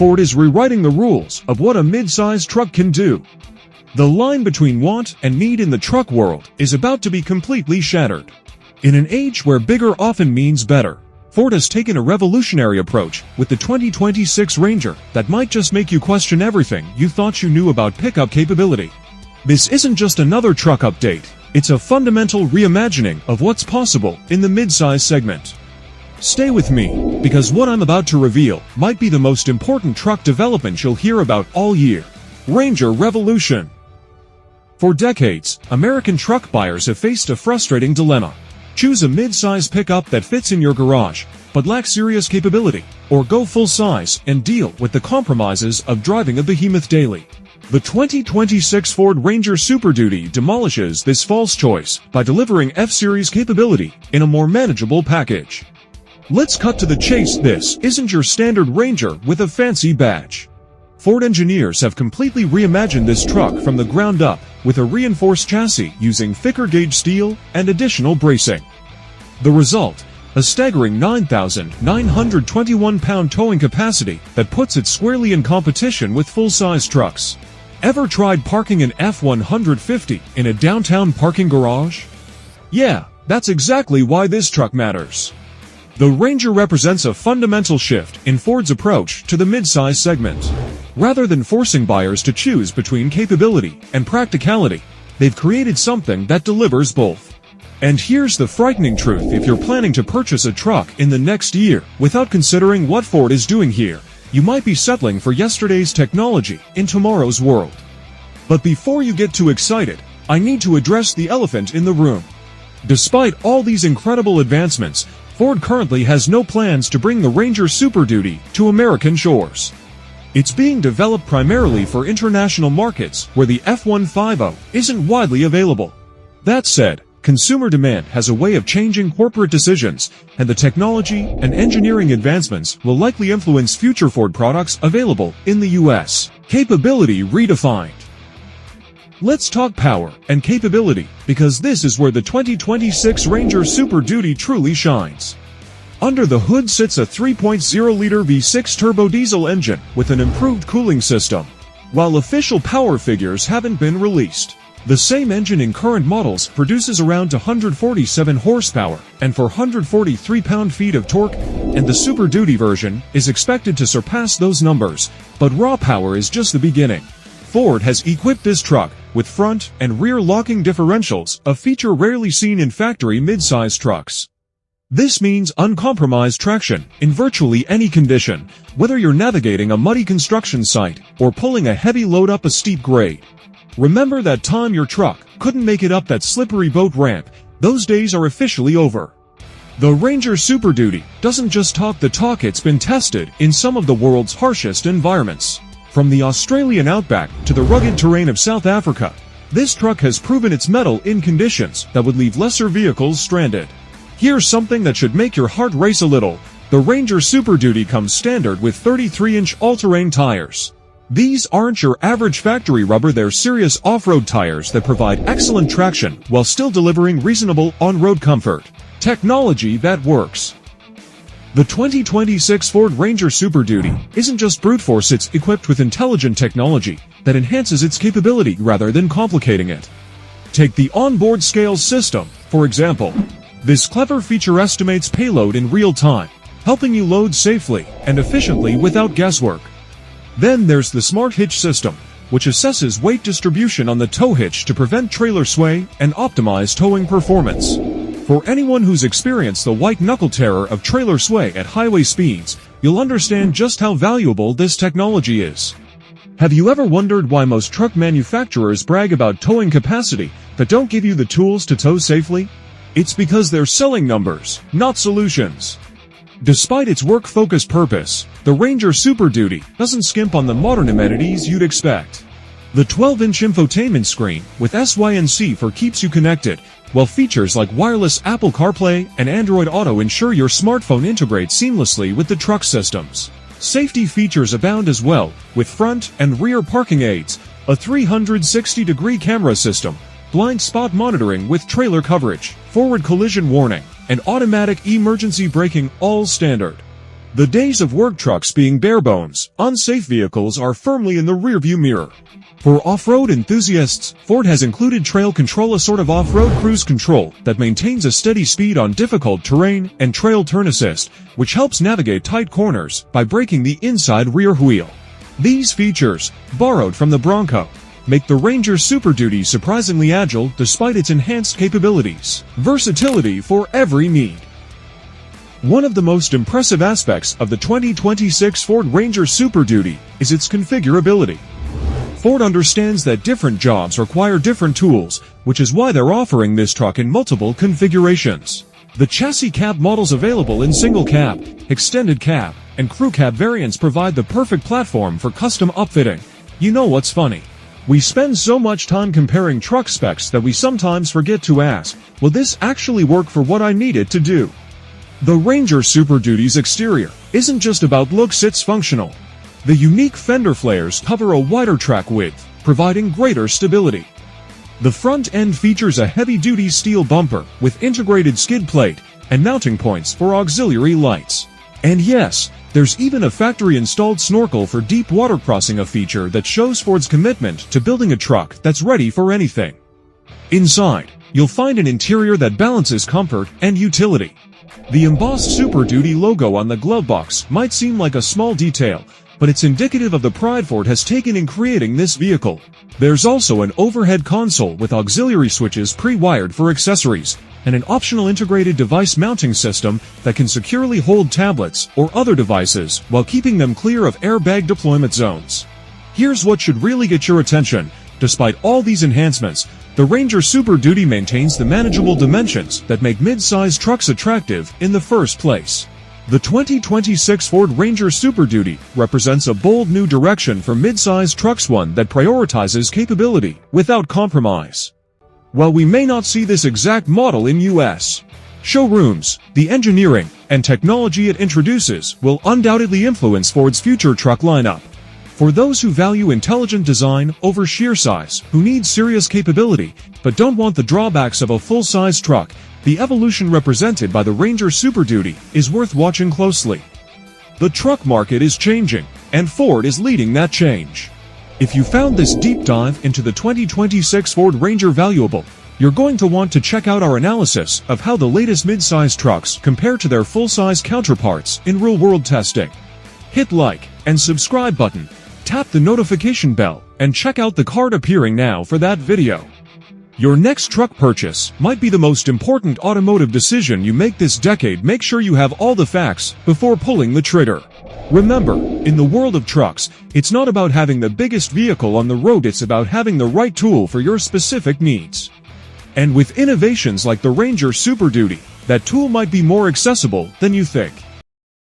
Ford is rewriting the rules of what a mid-size truck can do. The line between want and need in the truck world is about to be completely shattered. In an age where bigger often means better, Ford has taken a revolutionary approach with the 2026 Ranger that might just make you question everything you thought you knew about pickup capability. This isn't just another truck update, it's a fundamental reimagining of what's possible in the mid-size segment. Stay with me, because what I'm about to reveal might be the most important truck development you'll hear about all year. Ranger Revolution. For decades, American truck buyers have faced a frustrating dilemma. Choose a mid-size pickup that fits in your garage, but lacks serious capability, or go full-size and deal with the compromises of driving a behemoth daily. The 2026 Ford Ranger Super Duty demolishes this false choice by delivering F-Series capability in a more manageable package. Let's cut to the chase. This isn't your standard Ranger with a fancy badge. Ford engineers have completely reimagined this truck from the ground up with a reinforced chassis using thicker gauge steel and additional bracing. The result? A staggering 9,921-pound towing capacity that puts it squarely in competition with full-size trucks. Ever tried parking an F-150 in a downtown parking garage? Yeah, that's exactly why this truck matters. The Ranger represents a fundamental shift in Ford's approach to the mid-size segment. Rather than forcing buyers to choose between capability and practicality, they've created something that delivers both. And here's the frightening truth: if you're planning to purchase a truck in the next year without considering what Ford is doing here, you might be settling for yesterday's technology in tomorrow's world. But before you get too excited, I need to address the elephant in the room. Despite all these incredible advancements, Ford currently has no plans to bring the Ranger Super Duty to American shores. It's being developed primarily for international markets where the F-150 isn't widely available. That said, consumer demand has a way of changing corporate decisions, and the technology and engineering advancements will likely influence future Ford products available in the US. Capability redefined. Let's talk power and capability, because this is where the 2026 Ranger Super Duty truly shines. Under the hood sits a 3.0-liter V6 turbo diesel engine with an improved cooling system. While official power figures haven't been released, the same engine in current models produces around 147 horsepower and 443 pound-feet of torque, and the Super Duty version is expected to surpass those numbers, but raw power is just the beginning. Ford has equipped this truck with front and rear locking differentials, a feature rarely seen in factory mid-size trucks. This means uncompromised traction in virtually any condition, whether you're navigating a muddy construction site or pulling a heavy load up a steep grade. Remember that time your truck couldn't make it up that slippery boat ramp? Those days are officially over. The Ranger Super Duty doesn't just talk the talk, it's been tested in some of the world's harshest environments. From the Australian outback to the rugged terrain of South Africa, this truck has proven its mettle in conditions that would leave lesser vehicles stranded. Here's something that should make your heart race a little. The Ranger Super Duty comes standard with 33-inch all-terrain tires. These aren't your average factory rubber, they're serious off-road tires that provide excellent traction while still delivering reasonable on-road comfort. Technology that works. The 2026 Ford Ranger Super Duty isn't just brute force, it's equipped with intelligent technology that enhances its capability rather than complicating it. Take the onboard scale system, for example. This clever feature estimates payload in real time, helping you load safely and efficiently without guesswork. Then there's the Smart Hitch system, which assesses weight distribution on the tow hitch to prevent trailer sway and optimize towing performance. For anyone who's experienced the white-knuckle terror of trailer sway at highway speeds, you'll understand just how valuable this technology is. Have you ever wondered why most truck manufacturers brag about towing capacity but don't give you the tools to tow safely? It's because they're selling numbers, not solutions. Despite its work-focused purpose, the Ranger Super Duty doesn't skimp on the modern amenities you'd expect. The 12-inch infotainment screen with SYNC for keeps you connected, while features like wireless Apple CarPlay and Android Auto ensure your smartphone integrates seamlessly with the truck systems. Safety features abound as well, with front and rear parking aids, a 360-degree camera system, blind spot monitoring with trailer coverage, forward collision warning, and automatic emergency braking, all standard. The days of work trucks being bare bones, unsafe vehicles are firmly in the rearview mirror. For off-road enthusiasts, Ford has included Trail Control, a sort of off-road cruise control that maintains a steady speed on difficult terrain, and Trail Turn Assist, which helps navigate tight corners by braking the inside rear wheel. These features, borrowed from the Bronco, make the Ranger Super Duty surprisingly agile despite its enhanced capabilities. Versatility for every need. One of the most impressive aspects of the 2026 Ford Ranger Super Duty is its configurability. Ford understands that different jobs require different tools, which is why they're offering this truck in multiple configurations. The chassis cab models available in single cab, extended cab, and crew cab variants provide the perfect platform for custom upfitting. You know what's funny? We spend so much time comparing truck specs that we sometimes forget to ask, will this actually work for what I need it to do? The Ranger Super Duty's exterior isn't just about looks, it's functional. The unique fender flares cover a wider track width, providing greater stability. The front end features a heavy-duty steel bumper with integrated skid plate and mounting points for auxiliary lights. And yes, there's even a factory-installed snorkel for deep water crossing, a feature that shows Ford's commitment to building a truck that's ready for anything. Inside, you'll find an interior that balances comfort and utility. The embossed Super Duty logo on the glove box might seem like a small detail, but it's indicative of the pride Ford has taken in creating this vehicle. There's also an overhead console with auxiliary switches pre-wired for accessories, and an optional integrated device mounting system that can securely hold tablets or other devices while keeping them clear of airbag deployment zones. Here's what should really get your attention. Despite all these enhancements, the Ranger Super Duty maintains the manageable dimensions that make mid-size trucks attractive in the first place. The 2026 Ford Ranger Super Duty represents a bold new direction for mid-size trucks, one that prioritizes capability without compromise. While we may not see this exact model in U.S. showrooms, the engineering and technology it introduces will undoubtedly influence Ford's future truck lineup. For those who value intelligent design over sheer size, who need serious capability but don't want the drawbacks of a full-size truck, the evolution represented by the Ranger Super Duty is worth watching closely. The truck market is changing, and Ford is leading that change. If you found this deep dive into the 2026 Ford Ranger valuable, you're going to want to check out our analysis of how the latest mid-size trucks compare to their full-size counterparts in real-world testing. Hit like and subscribe button, tap the notification bell, and check out the card appearing now for that video. Your next truck purchase might be the most important automotive decision you make this decade. Make sure you have all the facts before pulling the trigger. Remember, in the world of trucks, it's not about having the biggest vehicle on the road, it's about having the right tool for your specific needs. And with innovations like the Ranger Super Duty, that tool might be more accessible than you think.